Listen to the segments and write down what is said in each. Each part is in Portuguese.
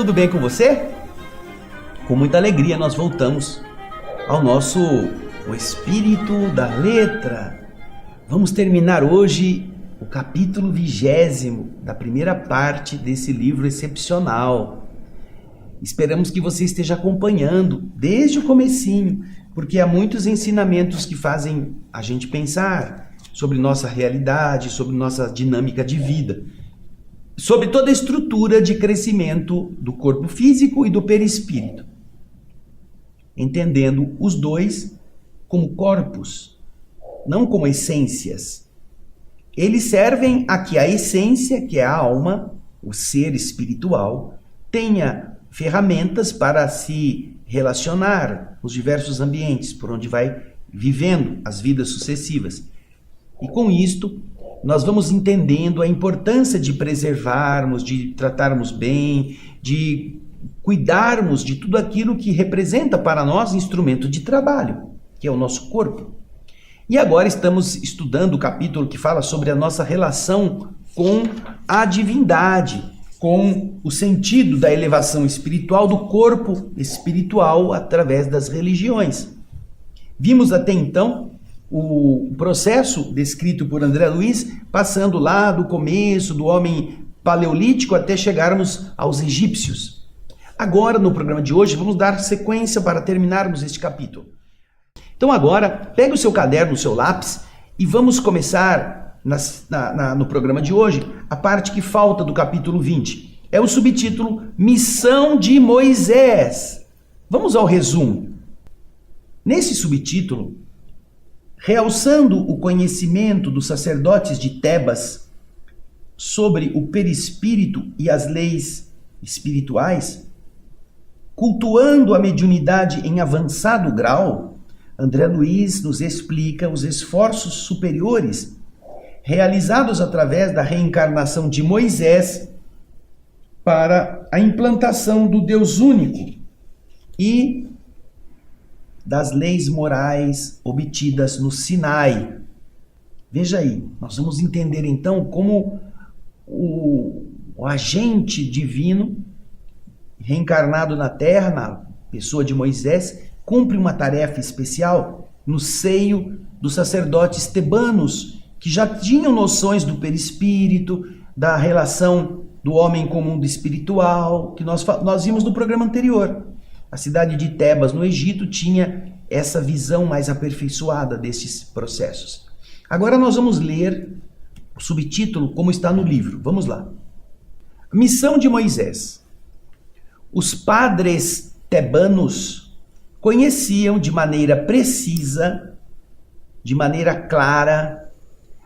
tudo bem com você? Com muita alegria nós voltamos ao nosso O Espírito da Letra. Vamos terminar hoje o capítulo 20º da primeira parte desse livro excepcional. Esperamos que você esteja acompanhando desde o comecinho, porque há muitos ensinamentos que fazem a gente pensar sobre nossa realidade, sobre nossa dinâmica de vida, sobre toda a estrutura de crescimento do corpo físico e do perispírito, entendendo os dois como corpos, não como essências. Eles servem a que a essência, que é a alma, o ser espiritual, tenha ferramentas para se relacionar com os diversos ambientes por onde vai vivendo as vidas sucessivas. E com isto, nós vamos entendendo a importância de preservarmos, de tratarmos bem, de cuidarmos de tudo aquilo que representa para nós instrumento de trabalho, que é o nosso corpo. E agora estamos estudando o capítulo que fala sobre a nossa relação com a divindade, com o sentido da elevação espiritual do corpo espiritual através das religiões. Vimos até então o processo descrito por André Luiz, passando lá do começo do homem paleolítico até chegarmos aos egípcios. Agora, no programa de hoje, vamos dar sequência para terminarmos este capítulo. Então agora, pegue o seu caderno, o seu lápis e vamos começar no programa de hoje a parte que falta do capítulo 20. É o subtítulo Missão de Moisés. Vamos ao resumo. Nesse subtítulo, realçando o conhecimento dos sacerdotes de Tebas sobre o perispírito e as leis espirituais, cultuando a mediunidade em avançado grau, André Luiz nos explica os esforços superiores realizados através da reencarnação de Moisés para a implantação do Deus único e das leis morais obtidas no Sinai. Veja aí, nós vamos entender então como o agente divino reencarnado na Terra, na pessoa de Moisés, cumpre uma tarefa especial no seio dos sacerdotes tebanos, que já tinham noções do perispírito, da relação do homem com o mundo espiritual, que nós vimos no programa anterior. A cidade de Tebas, no Egito, tinha essa visão mais aperfeiçoada desses processos. Agora nós vamos ler o subtítulo como está no livro. Vamos lá. Missão de Moisés. Os padres tebanos conheciam de maneira precisa, de maneira clara,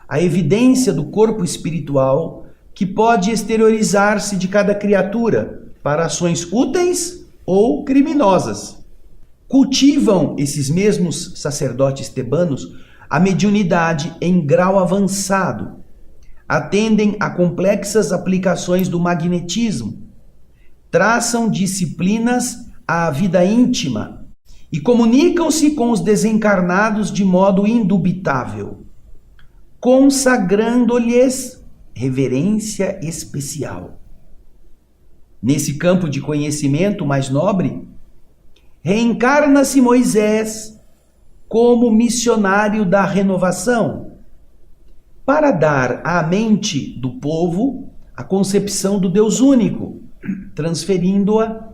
a evidência do corpo espiritual que pode exteriorizar-se de cada criatura para ações úteis ou criminosas. Cultivam esses mesmos sacerdotes tebanos a mediunidade em grau avançado, atendem a complexas aplicações do magnetismo, traçam disciplinas à vida íntima e comunicam-se com os desencarnados de modo indubitável, consagrando-lhes reverência especial. Nesse campo de conhecimento mais nobre, reencarna-se Moisés como missionário da renovação, para dar à mente do povo a concepção do Deus único, transferindo-a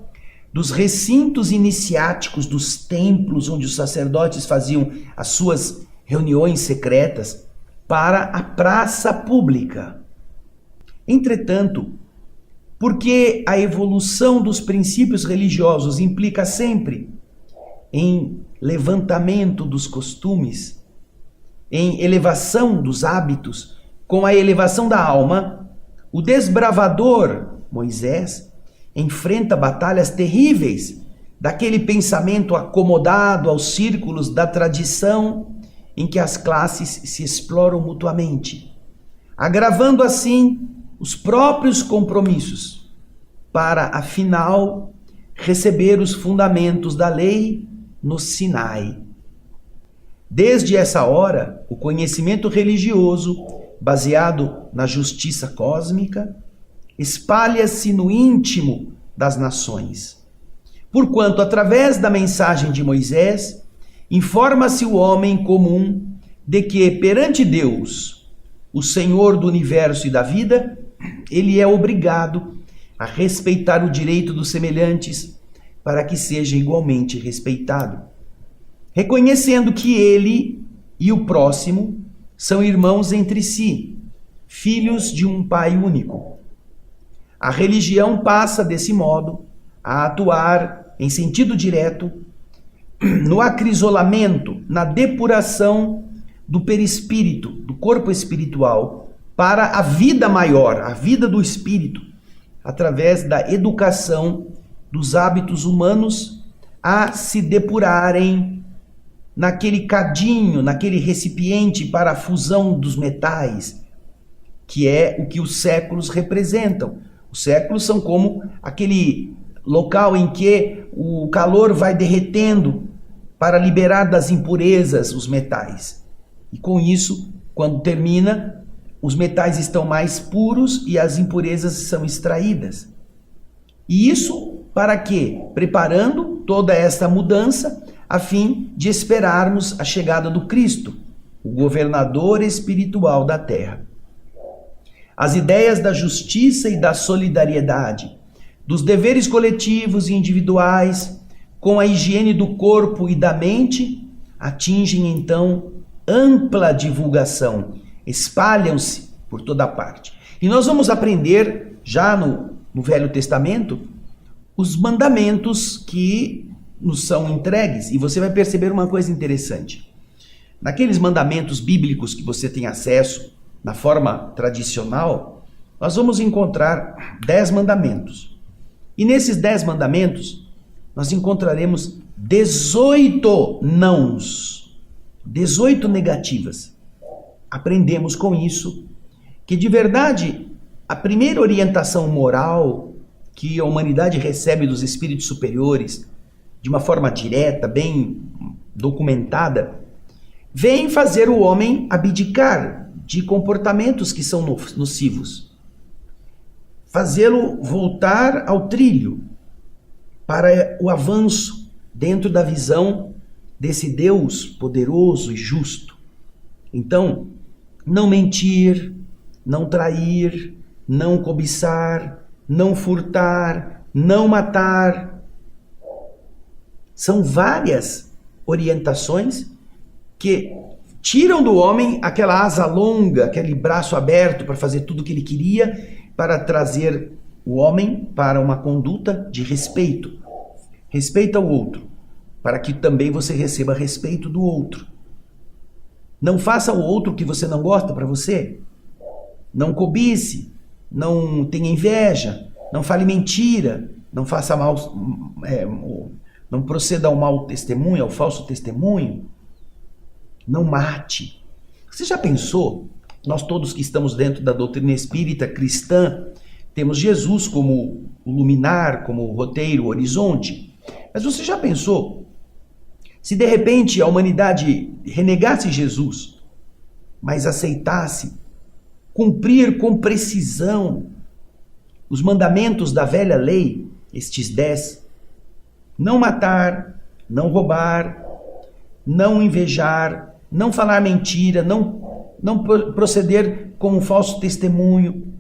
dos recintos iniciáticos dos templos onde os sacerdotes faziam as suas reuniões secretas para a praça pública. Entretanto, porque a evolução dos princípios religiosos implica sempre em levantamento dos costumes, em elevação dos hábitos, com a elevação da alma, o desbravador Moisés enfrenta batalhas terríveis daquele pensamento acomodado aos círculos da tradição em que as classes se exploram mutuamente, agravando assim os próprios compromissos, para, afinal, receber os fundamentos da lei no Sinai. Desde essa hora, o conhecimento religioso, baseado na justiça cósmica, espalha-se no íntimo das nações. Porquanto, através da mensagem de Moisés, informa-se o homem comum de que, perante Deus, o Senhor do universo e da vida, ele é obrigado a respeitar o direito dos semelhantes para que seja igualmente respeitado, reconhecendo que ele e o próximo são irmãos entre si, filhos de um Pai único. A religião passa, desse modo, a atuar em sentido direto no acrisolamento, na depuração do perispírito, do corpo espiritual, para a vida maior, a vida do espírito, através da educação dos hábitos humanos a se depurarem naquele cadinho, naquele recipiente para a fusão dos metais, que é o que os séculos representam. Os séculos são como aquele local em que o calor vai derretendo para liberar das impurezas os metais. E com isso, quando termina, os metais estão mais puros e as impurezas são extraídas. E isso para quê? Preparando toda esta mudança a fim de esperarmos a chegada do Cristo, o governador espiritual da terra. As ideias da justiça e da solidariedade, dos deveres coletivos e individuais, com a higiene do corpo e da mente, atingem então ampla divulgação, espalham-se por toda parte. E nós vamos aprender, já no Velho Testamento, os mandamentos que nos são entregues. E você vai perceber uma coisa interessante. Naqueles mandamentos bíblicos que você tem acesso, na forma tradicional, nós vamos encontrar 10 mandamentos. E nesses 10 mandamentos, nós encontraremos 18 nãos, 18 negativas. Aprendemos com isso que, de verdade, a primeira orientação moral que a humanidade recebe dos espíritos superiores, de uma forma direta, bem documentada, vem fazer o homem abdicar de comportamentos que são nocivos, fazê-lo voltar ao trilho para o avanço dentro da visão desse Deus poderoso e justo. Então, não mentir, não trair, não cobiçar, não furtar, não matar. São várias orientações que tiram do homem aquela asa longa, aquele braço aberto para fazer tudo o que ele queria, para trazer o homem para uma conduta de respeito. Respeita o outro, para que também você receba respeito do outro. Não faça o outro o que você não gosta para você. Não cobice, não tenha inveja, não fale mentira, não faça mal, não proceda ao mau testemunho, ao falso testemunho. Não mate. Você já pensou? Nós todos que estamos dentro da doutrina espírita cristã, temos Jesus como o luminar, como o roteiro, o horizonte. Mas você já pensou? Se de repente a humanidade renegasse Jesus, mas aceitasse cumprir com precisão os mandamentos da velha lei, estes 10, não matar, não roubar, não invejar, não falar mentira, não proceder com um falso testemunho,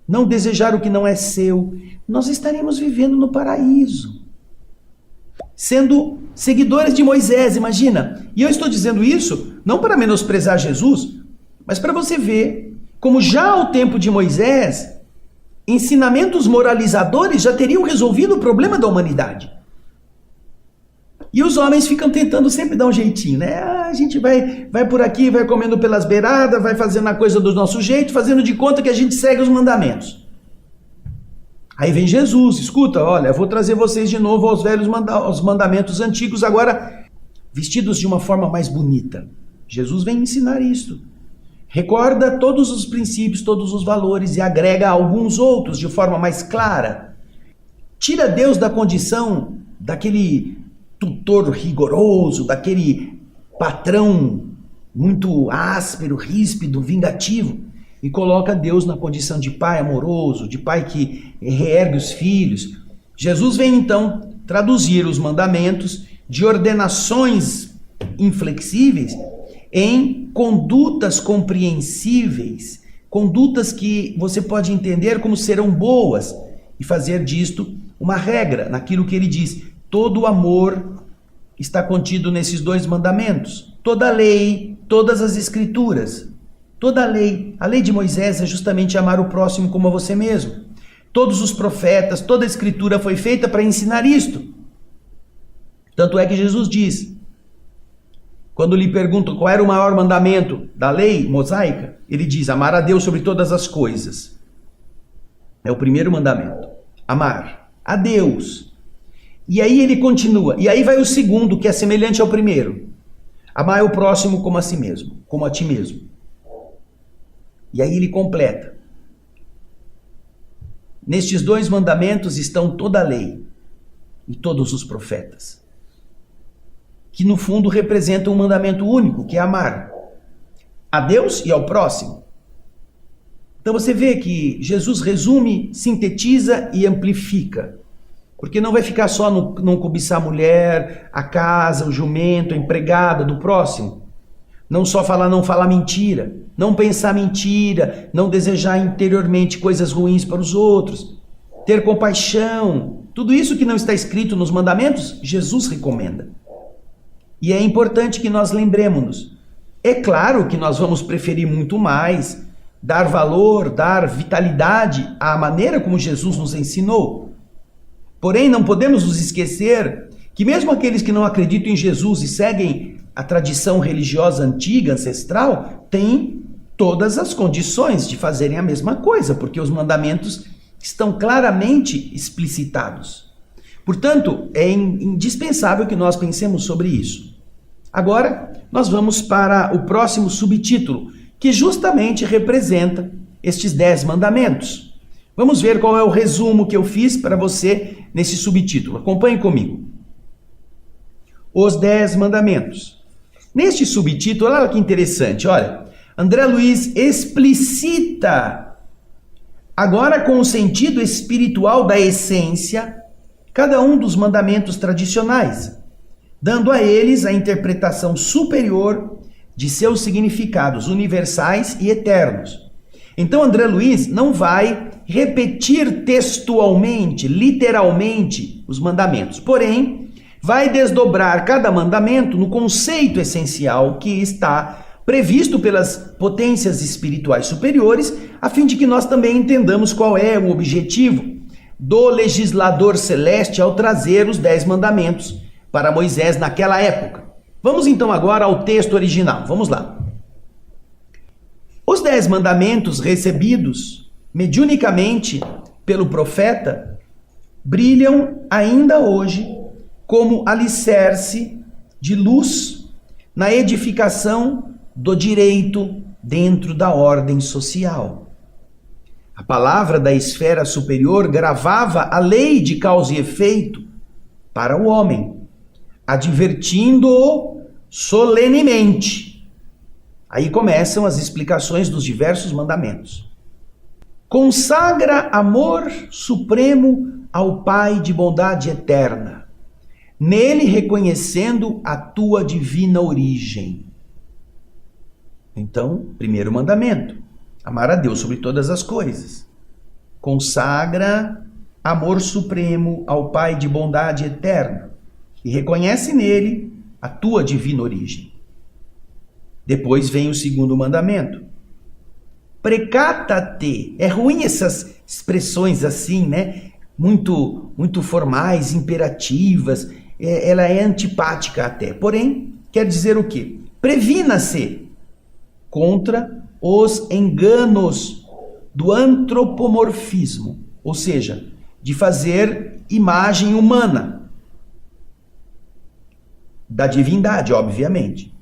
não desejar o que não é seu, nós estaremos vivendo no paraíso, sendo seguidores de Moisés, imagina. E eu estou dizendo isso não para menosprezar Jesus, mas para você ver como já ao tempo de Moisés, ensinamentos moralizadores já teriam resolvido o problema da humanidade. E os homens ficam tentando sempre dar um jeitinho, né? A gente vai por aqui, vai comendo pelas beiradas, vai fazendo a coisa do nosso jeito, fazendo de conta que a gente segue os mandamentos. Aí vem Jesus, escuta, olha, eu vou trazer vocês de novo aos mandamentos antigos, agora vestidos de uma forma mais bonita. Jesus vem ensinar isso. Recorda todos os princípios, todos os valores e agrega alguns outros de forma mais clara. Tira Deus da condição daquele tutor rigoroso, daquele patrão muito áspero, ríspido, vingativo, e coloca Deus na condição de pai amoroso, de pai que reergue os filhos, Jesus vem então traduzir os mandamentos de ordenações inflexíveis em condutas compreensíveis, condutas que você pode entender como serão boas e fazer disto uma regra naquilo que ele diz. Todo o amor está contido nesses 2 mandamentos. Toda a lei, todas as escrituras, toda a lei de Moisés é justamente amar o próximo como a você mesmo. Todos os profetas, toda a escritura foi feita para ensinar isto. Tanto é que Jesus diz, quando lhe perguntam qual era o maior mandamento da lei mosaica, ele diz, amar a Deus sobre todas as coisas. É o primeiro mandamento, amar a Deus. E aí ele continua, e aí vai o segundo, que é semelhante ao primeiro. Amar o próximo como a si mesmo, como a ti mesmo. E aí ele completa. Nestes 2 mandamentos estão toda a lei e todos os profetas, que no fundo representam um mandamento único, que é amar a Deus e ao próximo. Então você vê que Jesus resume, sintetiza e amplifica. Porque não vai ficar só no não cobiçar a mulher, a casa, o jumento, a empregada do próximo. Não só falar, não falar mentira, não pensar mentira, não desejar interiormente coisas ruins para os outros, ter compaixão. Tudo isso que não está escrito nos mandamentos, Jesus recomenda. E é importante que nós lembremos-nos. É claro que nós vamos preferir muito mais, dar valor, dar vitalidade à maneira como Jesus nos ensinou. Porém, não podemos nos esquecer que mesmo aqueles que não acreditam em Jesus e seguem a tradição religiosa antiga, ancestral, têm todas as condições de fazerem a mesma coisa, porque os mandamentos estão claramente explicitados. Portanto, é indispensável que nós pensemos sobre isso. Agora, nós vamos para o próximo subtítulo, que justamente representa estes 10 mandamentos. Vamos ver qual é o resumo que eu fiz para você nesse subtítulo. Acompanhe comigo. Os 10 mandamentos. Neste subtítulo, olha que interessante, olha. André Luiz explicita, agora com o sentido espiritual da essência, cada um dos mandamentos tradicionais, dando a eles a interpretação superior de seus significados universais e eternos. Então André Luiz não vai repetir textualmente, literalmente, os mandamentos, porém, vai desdobrar cada mandamento no conceito essencial que está previsto pelas potências espirituais superiores, a fim de que nós também entendamos qual é o objetivo do legislador celeste ao trazer os 10 mandamentos para Moisés naquela época. Vamos então agora ao texto original. Vamos lá. Os 10 mandamentos recebidos mediunicamente pelo profeta brilham ainda hoje como alicerce de luz na edificação do direito dentro da ordem social. A palavra da esfera superior gravava a lei de causa e efeito para o homem, advertindo-o solenemente. Aí começam as explicações dos diversos mandamentos. Consagra amor supremo ao Pai de bondade eterna, nele reconhecendo a tua divina origem. Então, primeiro mandamento, amar a Deus sobre todas as coisas. Consagra amor supremo ao Pai de bondade eterna e reconhece nele a tua divina origem. Depois vem o segundo mandamento. Precata-te. É ruim essas expressões assim, né? Muito formais, imperativas. Ela é antipática até. Porém, quer dizer o quê? Previna-se contra os enganos do antropomorfismo, ou seja, de fazer imagem humana da divindade, obviamente.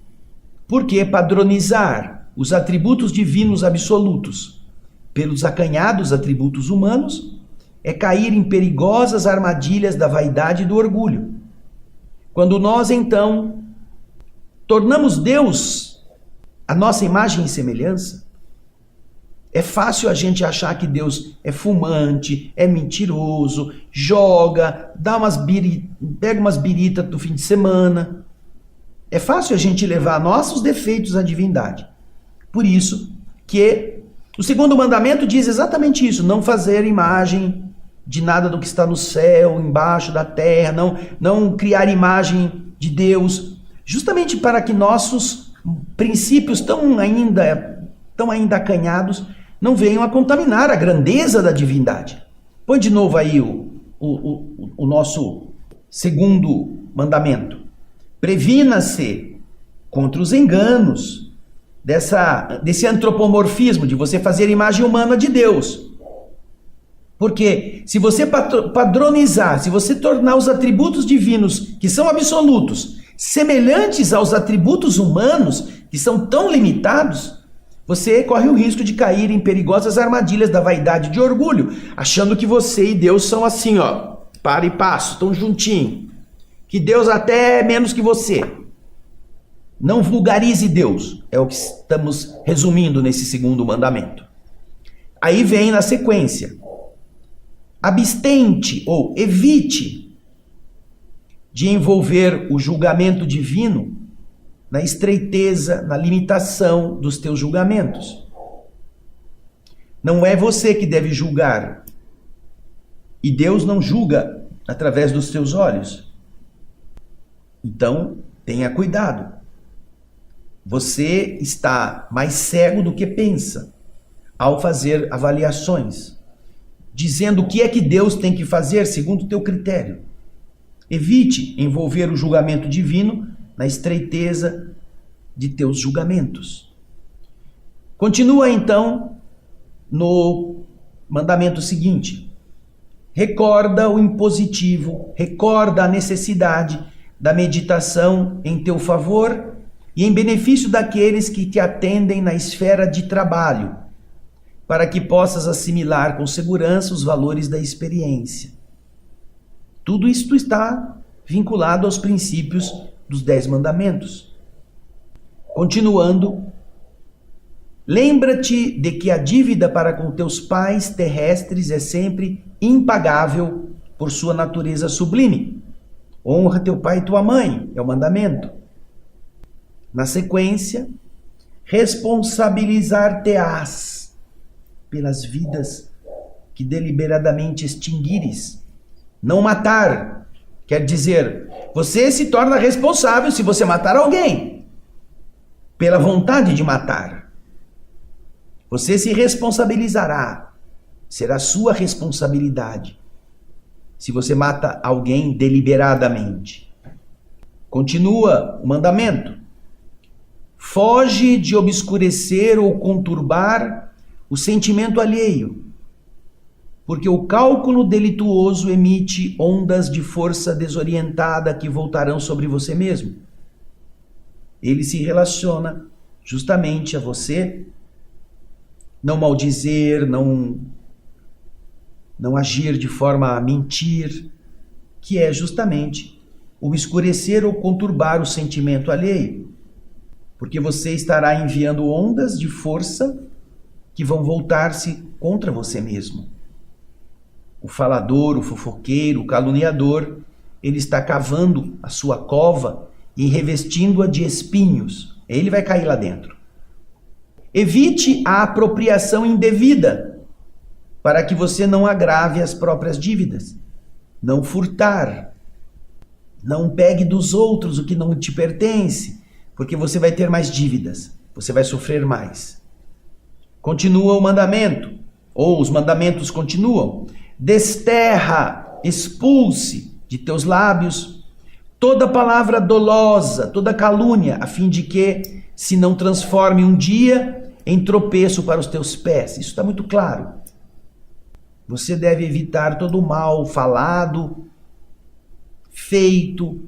Porque padronizar os atributos divinos absolutos pelos acanhados atributos humanos é cair em perigosas armadilhas da vaidade e do orgulho. Quando nós, então, tornamos Deus a nossa imagem e semelhança, É fácil a gente achar que Deus é fumante, é mentiroso, joga, pega umas biritas do fim de semana. É fácil a gente levar nossos defeitos à divindade. Por isso que o segundo mandamento diz exatamente isso: não fazer imagem de nada do que está no céu, embaixo da terra, não criar imagem de Deus, justamente para que nossos princípios tão ainda acanhados não venham a contaminar a grandeza da divindade. Põe de novo aí o nosso segundo mandamento. Previna-se contra os enganos desse antropomorfismo, de você fazer imagem humana de Deus. Porque se você padronizar, se você tornar os atributos divinos, que são absolutos, semelhantes aos atributos humanos, que são tão limitados, você corre o risco de cair em perigosas armadilhas da vaidade e de orgulho, achando que você e Deus são assim, ó, para e passo, tão juntinho. Que Deus até é menos que você. Não vulgarize Deus, é o que estamos resumindo nesse segundo mandamento. Aí vem na sequência: abstente ou evite de envolver o julgamento divino na estreiteza, na limitação dos teus julgamentos. Não é você que deve julgar, e Deus não julga através dos teus olhos. Então, tenha cuidado. Você está mais cego do que pensa ao fazer avaliações, dizendo o que é que Deus tem que fazer segundo o teu critério. Evite envolver o julgamento divino na estreiteza de teus julgamentos. Continua então no mandamento seguinte: recorda o impositivo, recorda a necessidade da meditação em teu favor e em benefício daqueles que te atendem na esfera de trabalho, para que possas assimilar com segurança os valores da experiência. Tudo isto está vinculado aos princípios dos 10 mandamentos. Continuando, lembra-te de que a dívida para com teus pais terrestres é sempre impagável por sua natureza sublime. Honra teu pai e tua mãe, é o mandamento. Na sequência, responsabilizar-te-ás pelas vidas que deliberadamente extinguires. Não matar quer dizer, você se torna responsável se você matar alguém, pela vontade de matar. Você se responsabilizará, será sua responsabilidade, se você mata alguém deliberadamente. Continua o mandamento: foge de obscurecer ou conturbar o sentimento alheio, porque o cálculo delituoso emite ondas de força desorientada que voltarão sobre você mesmo. Ele se relaciona justamente a você não maldizer, não agir de forma a mentir, que é justamente obscurecer ou conturbar o sentimento alheio, porque você estará enviando ondas de força que vão voltar-se contra você mesmo. O falador, o fofoqueiro, o caluniador, ele está cavando a sua cova e revestindo-a de espinhos. Ele vai cair lá dentro. Evite a apropriação indevida, para que você não agrave as próprias dívidas. Não furtar. Não pegue dos outros o que não te pertence, porque você vai ter mais dívidas. Você vai sofrer mais. Continua o mandamento, ou os mandamentos continuam. Desterra, expulse de teus lábios toda palavra dolosa, toda calúnia, a fim de que se não transforme um dia em tropeço para os teus pés. Isso está muito claro. Você deve evitar todo o mal falado, feito,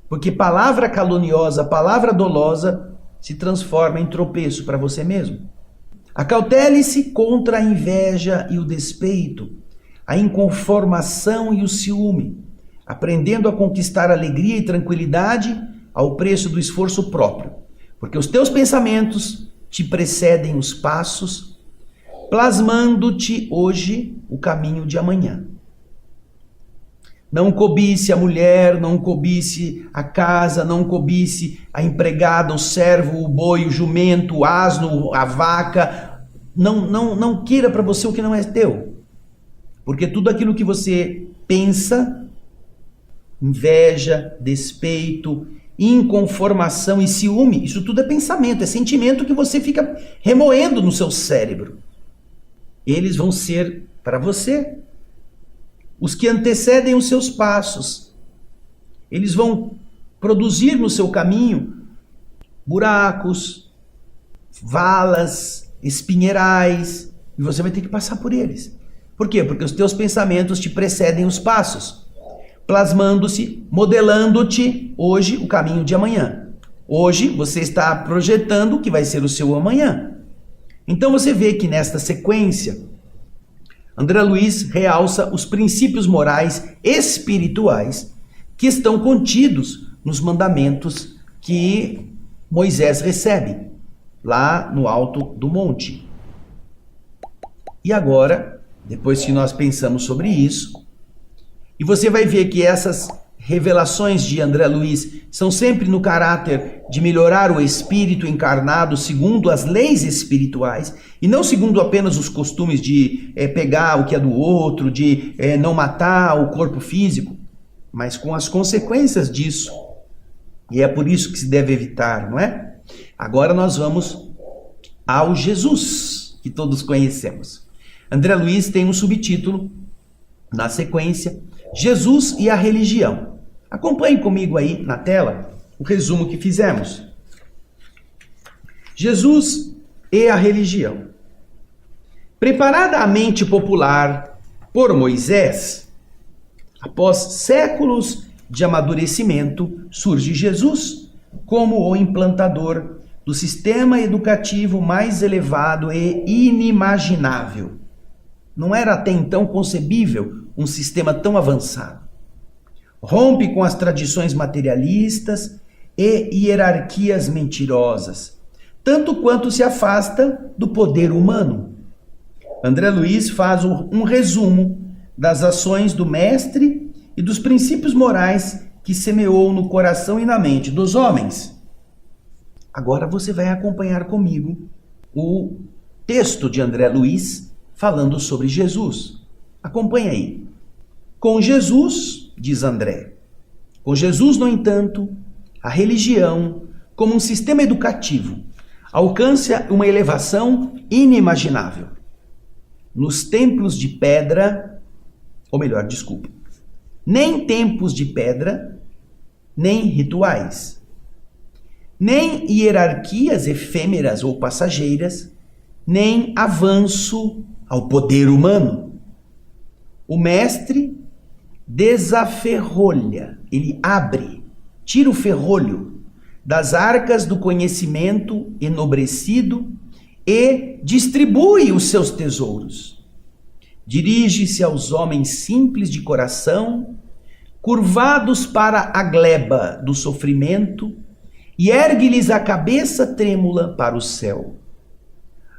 porque palavra caluniosa, palavra dolosa se transforma em tropeço para você mesmo. Acautele-se contra a inveja e o despeito, a inconformação e o ciúme, aprendendo a conquistar alegria e tranquilidade ao preço do esforço próprio, porque os teus pensamentos te precedem os passos, plasmando-te hoje o caminho de amanhã. Não cobice a mulher, não cobice a casa, não cobice a empregada, o servo, o boi, o jumento, o asno, a vaca. Não queira para você o que não é teu. Porque tudo aquilo que você pensa, inveja, despeito, inconformação e ciúme, isso tudo é pensamento, é sentimento que você fica remoendo no seu cérebro. Eles vão ser para você os que antecedem os seus passos. Eles vão produzir no seu caminho buracos, valas, espinheirais, e você vai ter que passar por eles. Por quê? Porque os teus pensamentos te precedem os passos, plasmando-se, modelando-te hoje o caminho de amanhã. Hoje você está projetando o que vai ser o seu amanhã. Então você vê que nesta sequência, André Luiz realça os princípios morais espirituais que estão contidos nos mandamentos que Moisés recebe lá no alto do monte. E agora, depois que nós pensamos sobre isso, e você vai ver que essas revelações de André Luiz são sempre no caráter de melhorar o espírito encarnado segundo as leis espirituais e não segundo apenas os costumes de pegar o que é do outro, de não matar o corpo físico, mas com as consequências disso. E é por isso que se deve evitar, não é? Agora nós vamos ao Jesus, que todos conhecemos. André Luiz tem um subtítulo na sequência: Jesus e a religião. Acompanhe comigo aí na tela o resumo que fizemos. Jesus e a religião. Preparada a mente popular por Moisés, após séculos de amadurecimento, surge Jesus como o implantador do sistema educativo mais elevado e inimaginável. Não era até então concebível um sistema tão avançado. Rompe com as tradições materialistas e hierarquias mentirosas, tanto quanto se afasta do poder humano. André Luiz faz um resumo das ações do mestre e dos princípios morais que semeou no coração e na mente dos homens. Agora você vai acompanhar comigo o texto de André Luiz falando sobre Jesus. Acompanhe aí. Com Jesus, diz André, com Jesus, no entanto, a religião, como um sistema educativo, alcança uma elevação inimaginável. Nos templos de pedra, ou melhor, desculpa, nem templos de pedra, nem rituais, nem hierarquias efêmeras ou passageiras, nem avanço ao poder humano. O mestre desaferrolha, ele abre, tira o ferrolho das arcas do conhecimento enobrecido e distribui os seus tesouros. Dirige-se aos homens simples de coração, curvados para a gleba do sofrimento, e ergue-lhes a cabeça trêmula para o céu.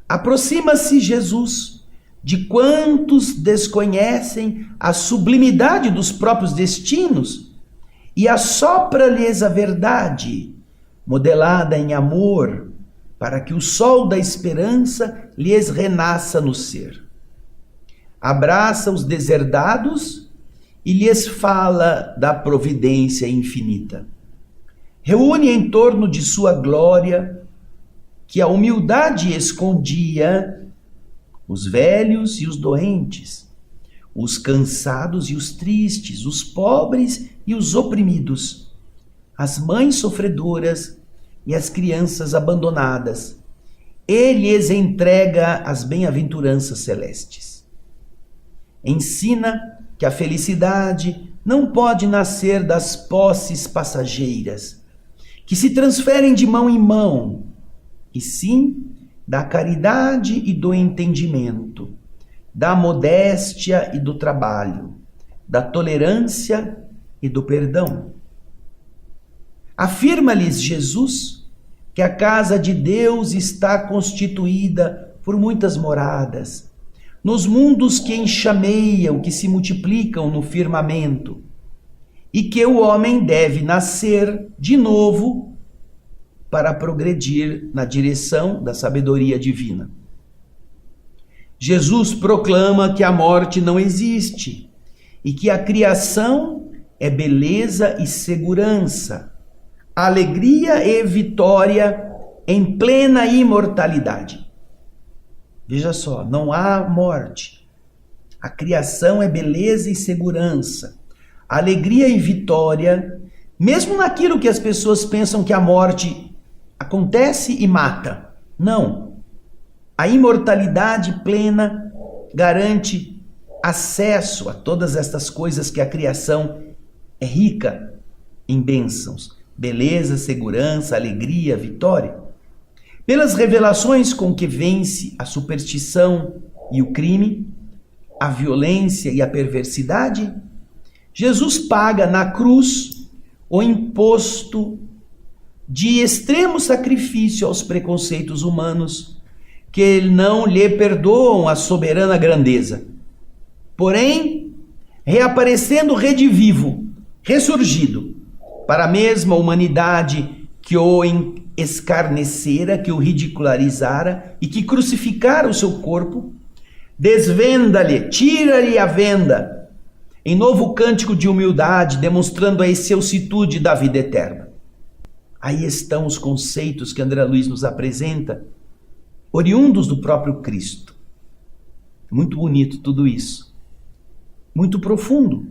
Aproxima-se Jesus de quantos desconhecem a sublimidade dos próprios destinos e assopra-lhes a verdade, modelada em amor, para que o sol da esperança lhes renasça no ser. Abraça os deserdados e lhes fala da providência infinita. Reúne em torno de sua glória, que a humildade escondia, os velhos e os doentes, os cansados e os tristes, os pobres e os oprimidos, as mães sofredoras e as crianças abandonadas. Ele lhes entrega as bem-aventuranças celestes. Ensina que a felicidade não pode nascer das posses passageiras, que se transferem de mão em mão, e sim da caridade e do entendimento, da modéstia e do trabalho, da tolerância e do perdão. Afirma-lhes Jesus que a casa de Deus está constituída por muitas moradas, nos mundos que enxameiam, que se multiplicam no firmamento, e que o homem deve nascer de novo para progredir na direção da sabedoria divina. Jesus proclama que a morte não existe e que a criação é beleza e segurança, alegria e vitória em plena imortalidade. Veja só, não há morte. A criação é beleza e segurança, alegria e vitória, mesmo naquilo que as pessoas pensam que a morte acontece e mata. Não. A imortalidade plena garante acesso a todas estas coisas que a criação é rica em bênçãos. Beleza, segurança, alegria, vitória. Pelas revelações com que vence a superstição e o crime, a violência e a perversidade, Jesus paga na cruz o imposto de extremo sacrifício aos preconceitos humanos, que não lhe perdoam a soberana grandeza. Porém, reaparecendo redivivo, ressurgido, para a mesma humanidade que o escarnecera, que o ridicularizara e que crucificara o seu corpo, desvenda-lhe, tira-lhe a venda, em novo cântico de humildade, demonstrando a excelsitude da vida eterna. Aí estão os conceitos que André Luiz nos apresenta, oriundos do próprio Cristo. Muito bonito tudo isso. Muito profundo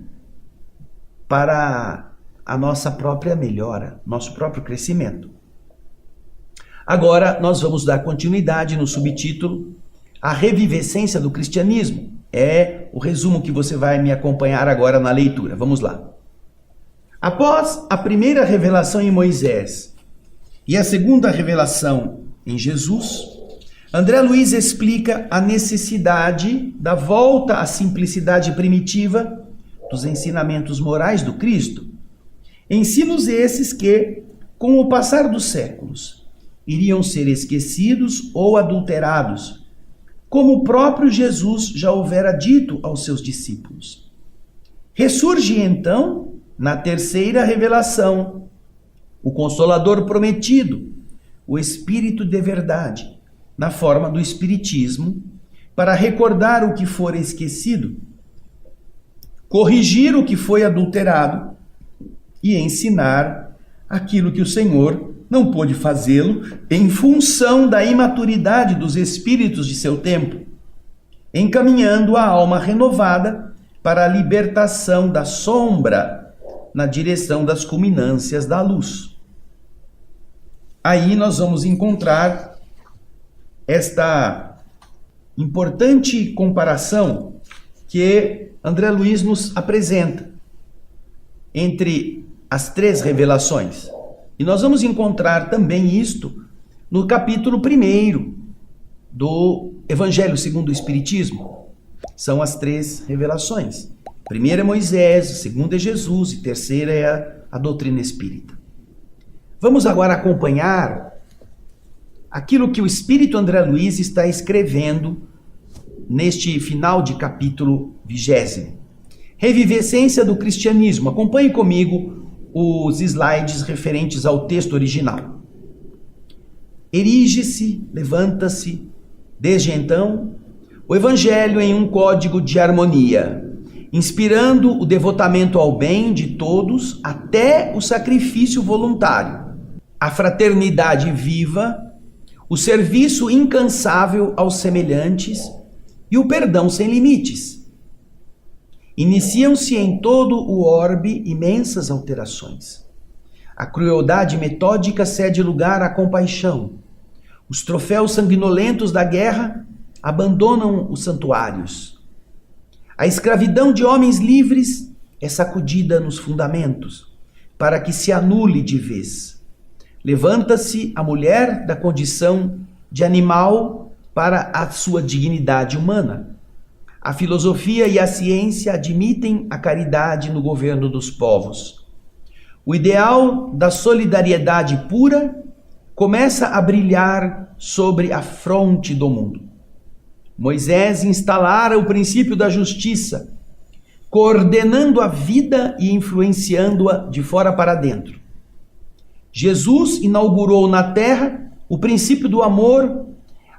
para a nossa própria melhora, nosso próprio crescimento. Agora nós vamos dar continuidade no subtítulo A Revivescência do Cristianismo. É o resumo que você vai me acompanhar agora na leitura. Vamos lá. Após a primeira revelação em Moisés e a segunda revelação em Jesus, André Luiz explica a necessidade da volta à simplicidade primitiva dos ensinamentos morais do Cristo. Ensinos esses que, com o passar dos séculos, iriam ser esquecidos ou adulterados, como o próprio Jesus já houvera dito aos seus discípulos. Ressurge então, na terceira revelação, o Consolador prometido, o Espírito de verdade, na forma do Espiritismo, para recordar o que for esquecido, corrigir o que foi adulterado e ensinar aquilo que o Senhor não pôde fazê-lo em função da imaturidade dos espíritos de seu tempo, encaminhando a alma renovada para a libertação da sombra na direção das culminâncias da luz. Aí nós vamos encontrar esta importante comparação que André Luiz nos apresenta entre as três revelações. E nós vamos encontrar também isto no capítulo 1 do Evangelho segundo o Espiritismo. São as três revelações. A primeira é Moisés, a segunda é Jesus e a terceira é a doutrina espírita. Vamos agora acompanhar aquilo que o Espírito André Luiz está escrevendo neste final de capítulo 20. Revivescência do cristianismo. Acompanhe comigo os slides referentes ao texto original. Erige-se, levanta-se, desde então, o Evangelho em um código de harmonia, inspirando o devotamento ao bem de todos até o sacrifício voluntário, a fraternidade viva, o serviço incansável aos semelhantes e o perdão sem limites. Iniciam-se em todo o orbe imensas alterações. A crueldade metódica cede lugar à compaixão. Os troféus sanguinolentos da guerra abandonam os santuários. A escravidão de homens livres é sacudida nos fundamentos, para que se anule de vez. Levanta-se a mulher da condição de animal para a sua dignidade humana. A filosofia e a ciência admitem a caridade no governo dos povos. O ideal da solidariedade pura começa a brilhar sobre a fronte do mundo. Moisés instalara o princípio da justiça, coordenando a vida e influenciando-a de fora para dentro. Jesus inaugurou na terra o princípio do amor,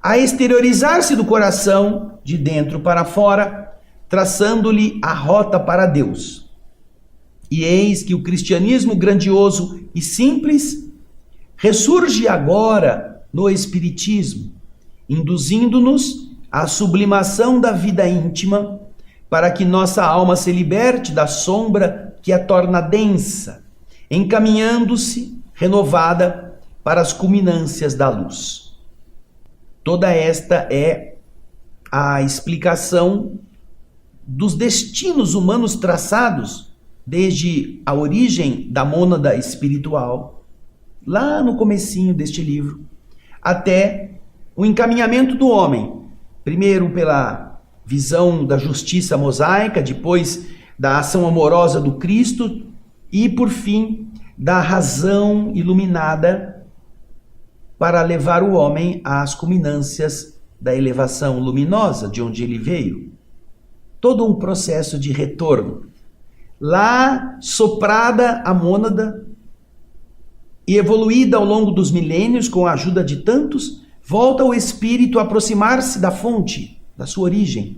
a exteriorizar-se do coração, de dentro para fora, traçando-lhe a rota para Deus. E eis que o cristianismo grandioso e simples ressurge agora no Espiritismo, induzindo-nos à sublimação da vida íntima, para que nossa alma se liberte da sombra que a torna densa, encaminhando-se, renovada, para as culminâncias da luz. Toda esta é a explicação dos destinos humanos traçados desde a origem da mônada espiritual, lá no comecinho deste livro, até o encaminhamento do homem, primeiro pela visão da justiça mosaica, depois da ação amorosa do Cristo e, por fim, da razão iluminada para levar o homem às culminâncias da elevação luminosa de onde ele veio. Todo um processo de retorno. Lá, soprada a mônada e evoluída ao longo dos milênios com a ajuda de tantos, volta o espírito a aproximar-se da fonte, da sua origem,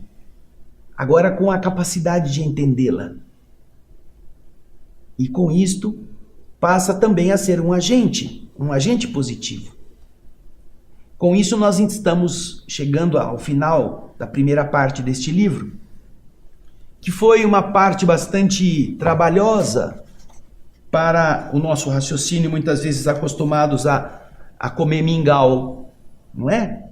agora com a capacidade de entendê-la. E com isto, passa também a ser um agente positivo. Com isso, nós estamos chegando ao final da primeira parte deste livro, que foi uma parte bastante trabalhosa para o nosso raciocínio, muitas vezes acostumados a comer mingau, não é?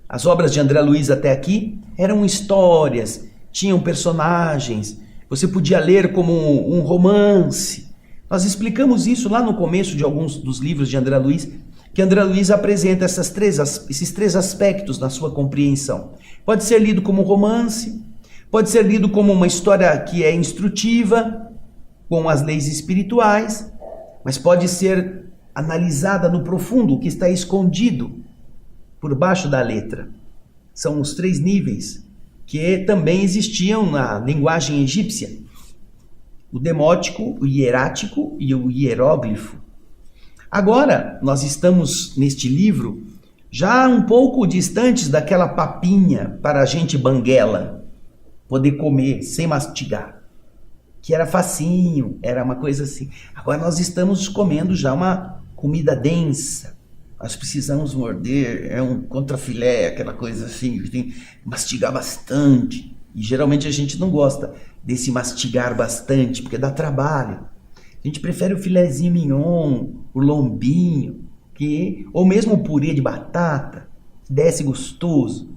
As obras de André Luiz até aqui eram histórias, tinham personagens, você podia ler como um romance. Nós explicamos isso lá no começo de alguns dos livros de André Luiz, que André Luiz apresenta esses três aspectos na sua compreensão. Pode ser lido como um romance, pode ser lido como uma história que é instrutiva, com as leis espirituais, mas pode ser analisada no profundo, o que está escondido por baixo da letra. São os três níveis que também existiam na linguagem egípcia: o demótico, o hierático e o hieróglifo. Agora, nós estamos neste livro já um pouco distantes daquela papinha para a gente banguela, poder comer sem mastigar, que era facinho, era uma coisa assim. Agora nós estamos comendo já uma comida densa, nós precisamos morder, é um contrafilé, aquela coisa assim, que tem que mastigar bastante. E geralmente a gente não gosta desse mastigar bastante, porque dá trabalho. A gente prefere o filezinho mignon, o lombinho, ou mesmo o purê de batata, desce gostoso.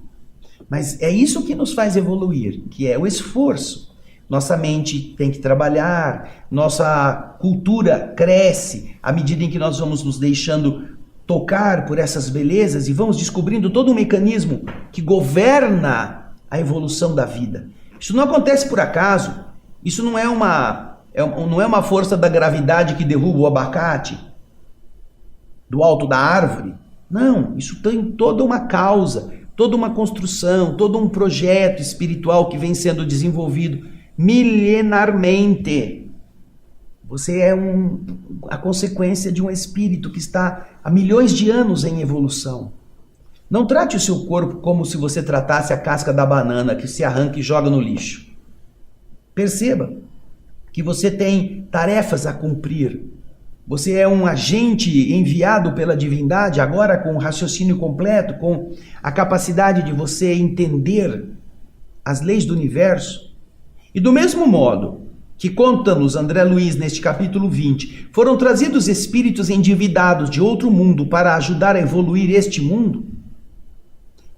Mas é isso que nos faz evoluir, que é o esforço. Nossa mente tem que trabalhar, nossa cultura cresce à medida em que nós vamos nos deixando tocar por essas belezas e vamos descobrindo todo um mecanismo que governa a evolução da vida. Isso não acontece por acaso, isso não é uma força da gravidade que derruba o abacate do alto da árvore. Não, isso tem toda uma causa, toda uma construção, todo um projeto espiritual que vem sendo desenvolvido milenarmente. Você é a consequência de um espírito que está há milhões de anos em evolução. Não trate o seu corpo como se você tratasse a casca da banana que se arranca e joga no lixo. Perceba que você tem tarefas a cumprir. Você é um agente enviado pela divindade, agora com o raciocínio completo, com a capacidade de você entender as leis do universo. E do mesmo modo que conta-nos André Luiz neste capítulo 20, foram trazidos espíritos endividados de outro mundo para ajudar a evoluir este mundo.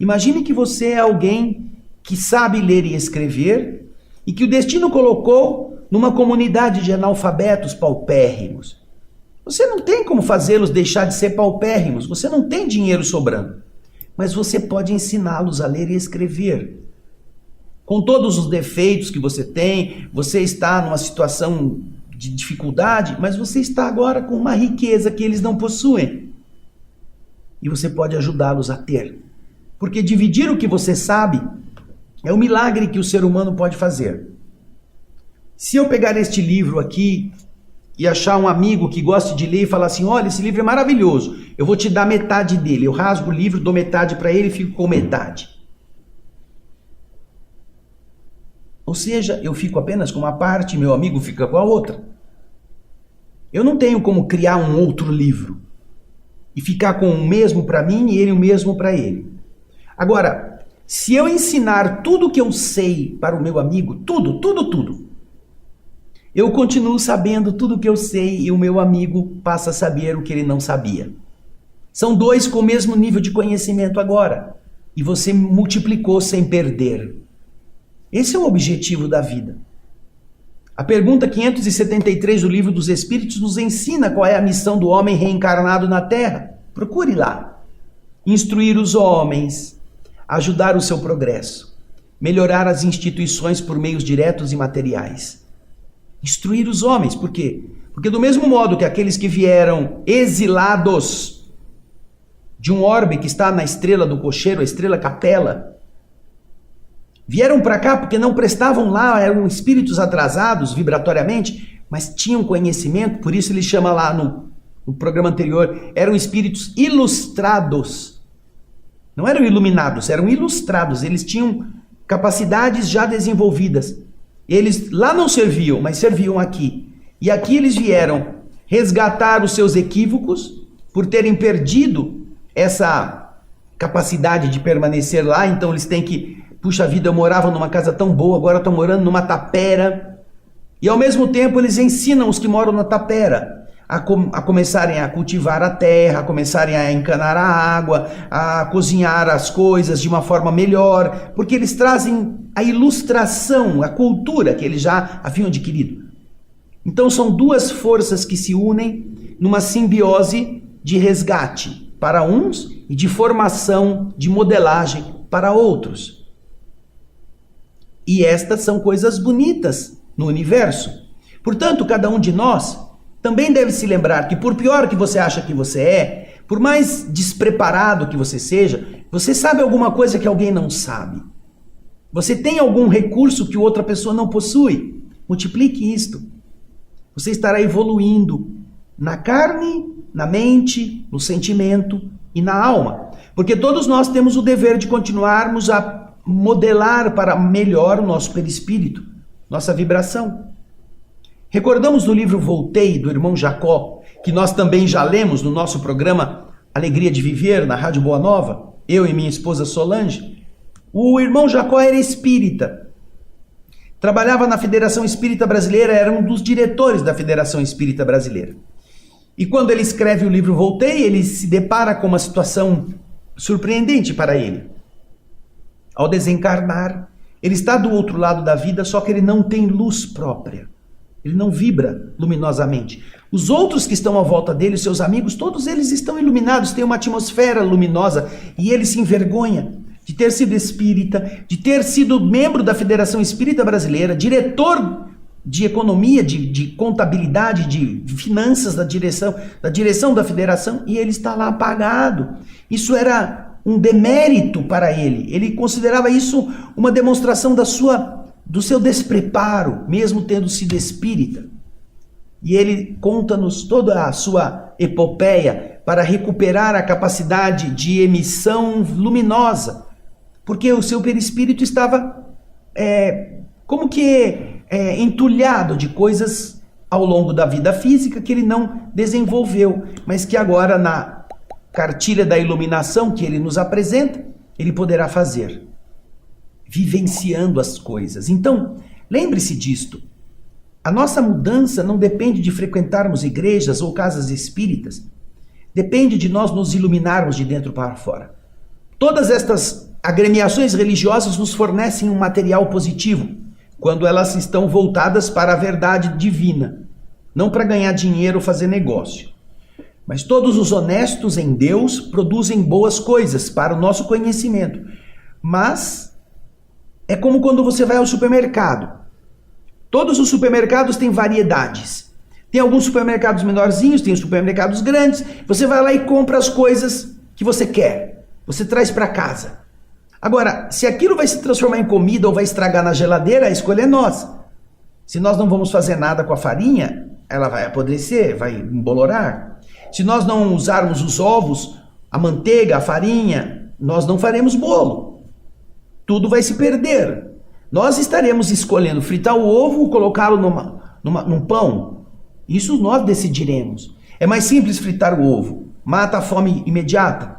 Imagine que você é alguém que sabe ler e escrever e que o destino colocou numa comunidade de analfabetos paupérrimos. Você não tem como fazê-los deixar de ser paupérrimos, você não tem dinheiro sobrando, mas você pode ensiná-los a ler e escrever. Com todos os defeitos que você tem, você está numa situação de dificuldade, mas você está agora com uma riqueza que eles não possuem. e você pode ajudá-los a ter. Porque dividir o que você sabe é um milagre que o ser humano pode fazer. Se eu pegar este livro aqui e achar um amigo que goste de ler e falar assim, olha, esse livro é maravilhoso, eu vou te dar metade dele. Eu rasgo o livro, dou metade para ele e fico com metade. Ou seja, eu fico apenas com uma parte, meu amigo fica com a outra. Eu não tenho como criar um outro livro e ficar com o mesmo para mim e ele o mesmo para ele. Agora, se eu ensinar tudo o que eu sei para o meu amigo, tudo, eu continuo sabendo tudo o que eu sei e o meu amigo passa a saber o que ele não sabia. São dois com o mesmo nível de conhecimento agora. E você multiplicou sem perder. Esse é o objetivo da vida. A pergunta 573 do Livro dos Espíritos nos ensina qual é a missão do homem reencarnado na Terra. Procure lá. Instruir os homens, ajudar o seu progresso, melhorar as instituições por meios diretos e materiais. Instruir os homens, por quê? Porque do mesmo modo que aqueles que vieram exilados de um orbe que está na estrela do cocheiro, a estrela Capela, vieram para cá porque não prestavam lá, eram espíritos atrasados vibratoriamente, mas tinham conhecimento, por isso ele chama lá no programa anterior, eram espíritos ilustrados. Não eram iluminados, eram ilustrados, eles tinham capacidades já desenvolvidas. Eles lá não serviam, mas serviam aqui. E aqui eles vieram resgatar os seus equívocos por terem perdido essa capacidade de permanecer lá, então eles têm que, puxa vida, eu morava numa casa tão boa, agora estou morando numa tapera. E ao mesmo tempo eles ensinam os que moram na tapera a começarem a cultivar a terra, a começarem a encanar a água, a cozinhar as coisas de uma forma melhor, porque eles trazem a ilustração, a cultura que eles já haviam adquirido. Então são duas forças que se unem numa simbiose de resgate para uns e de formação, de modelagem para outros. E estas são coisas bonitas no universo. Portanto, cada um de nós também deve se lembrar que por pior que você acha que você é, por mais despreparado que você seja, você sabe alguma coisa que alguém não sabe. Você tem algum recurso que outra pessoa não possui. Multiplique isto. Você estará evoluindo na carne, na mente, no sentimento e na alma. Porque todos nós temos o dever de continuarmos a modelar para melhor o nosso perispírito, nossa vibração. Recordamos do livro Voltei, do irmão Jacó, que nós também já lemos no nosso programa Alegria de Viver, na Rádio Boa Nova, eu e minha esposa Solange. O irmão Jacó era espírita, trabalhava na Federação Espírita Brasileira, era um dos diretores da Federação Espírita Brasileira. E quando ele escreve o livro Voltei, ele se depara com uma situação surpreendente para ele. Ao desencarnar, ele está do outro lado da vida, só que ele não tem luz própria. Ele não vibra luminosamente. Os outros que estão à volta dele, seus amigos, todos eles estão iluminados, têm uma atmosfera luminosa, e ele se envergonha de ter sido espírita, de ter sido membro da Federação Espírita Brasileira, diretor de economia, de contabilidade, de finanças da direção da federação, e ele está lá apagado. Isso era um demérito para ele. Ele considerava isso uma demonstração do seu despreparo, mesmo tendo sido espírita. E ele conta-nos toda a sua epopeia para recuperar a capacidade de emissão luminosa, porque o seu perispírito estava como que entulhado de coisas ao longo da vida física que ele não desenvolveu, mas que agora na cartilha da iluminação que ele nos apresenta, ele poderá fazer, vivenciando as coisas. Então, lembre-se disto. A nossa mudança não depende de frequentarmos igrejas ou casas espíritas. Depende de nós nos iluminarmos de dentro para fora. Todas estas agremiações religiosas nos fornecem um material positivo, quando elas estão voltadas para a verdade divina, não para ganhar dinheiro ou fazer negócio. Mas todos os honestos em Deus produzem boas coisas para o nosso conhecimento. Mas é como quando você vai ao supermercado. Todos os supermercados têm variedades. Tem alguns supermercados menorzinhos, tem os supermercados grandes. Você vai lá e compra as coisas que você quer, você traz para casa. Agora, se aquilo vai se transformar em comida ou vai estragar na geladeira, a escolha é nossa. Se nós não vamos fazer nada com a farinha, ela vai apodrecer, vai embolorar. Se nós não usarmos os ovos, a manteiga, a farinha, nós não faremos bolo. Tudo vai se perder. Nós estaremos escolhendo fritar o ovo ou colocá-lo num pão. Isso nós decidiremos. É mais simples fritar o ovo. Mata a fome imediata.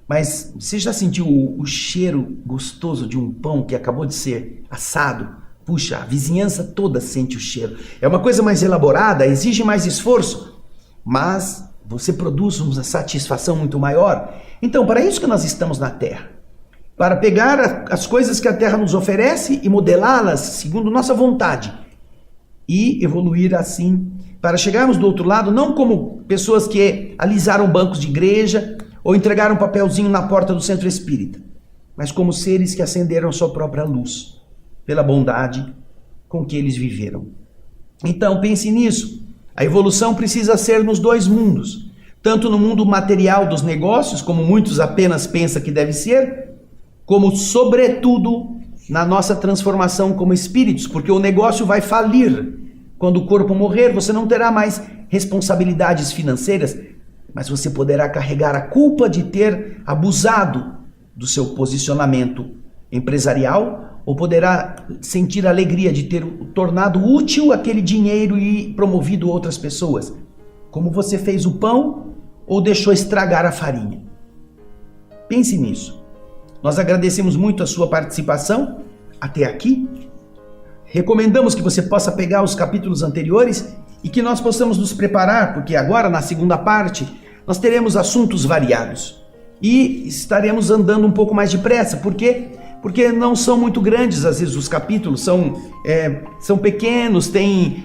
Mas você já sentiu o cheiro gostoso de um pão que acabou de ser assado? Puxa, a vizinhança toda sente o cheiro. É uma coisa mais elaborada, exige mais esforço, mas você produz uma satisfação muito maior. Então, para isso que nós estamos na Terra. Para pegar as coisas que a Terra nos oferece e modelá-las segundo nossa vontade. E evoluir assim, para chegarmos do outro lado, não como pessoas que alisaram bancos de igreja ou entregaram um papelzinho na porta do centro espírita, mas como seres que acenderam sua própria luz, pela bondade com que eles viveram. Então pense nisso. A evolução precisa ser nos dois mundos, tanto no mundo material dos negócios, como muitos apenas pensam que deve ser, como sobretudo na nossa transformação como espíritos, porque o negócio vai falir. Quando o corpo morrer, você não terá mais responsabilidades financeiras, mas você poderá carregar a culpa de ter abusado do seu posicionamento empresarial, ou poderá sentir a alegria de ter tornado útil aquele dinheiro e promovido outras pessoas. Como você fez o pão ou deixou estragar a farinha. Pense nisso. Nós agradecemos muito a sua participação até aqui. Recomendamos que você possa pegar os capítulos anteriores e que nós possamos nos preparar, porque agora, na segunda parte, nós teremos assuntos variados. E estaremos andando um pouco mais depressa, porque não são muito grandes, às vezes os capítulos são pequenos,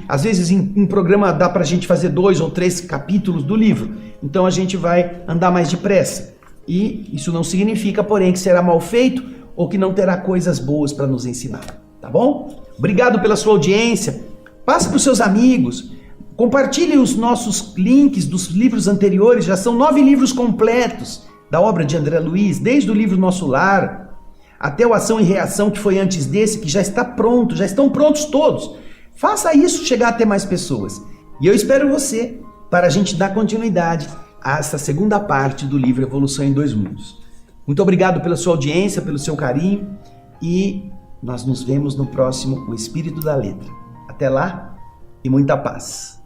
às vezes em programa dá para a gente fazer 2 ou 3 capítulos do livro, então a gente vai andar mais depressa, e isso não significa, porém, que será mal feito ou que não terá coisas boas para nos ensinar, tá bom? Obrigado pela sua audiência, passe para os seus amigos, compartilhe os nossos links dos livros anteriores, já são 9 livros completos da obra de André Luiz, desde o livro Nosso Lar, até o Ação e Reação, que foi antes desse, que já está pronto, já estão prontos todos. Faça isso chegar até mais pessoas. E eu espero você para a gente dar continuidade a essa segunda parte do livro Evolução em Dois Mundos. Muito obrigado pela sua audiência, pelo seu carinho, e nós nos vemos no próximo O Espírito da Letra. Até lá e muita paz.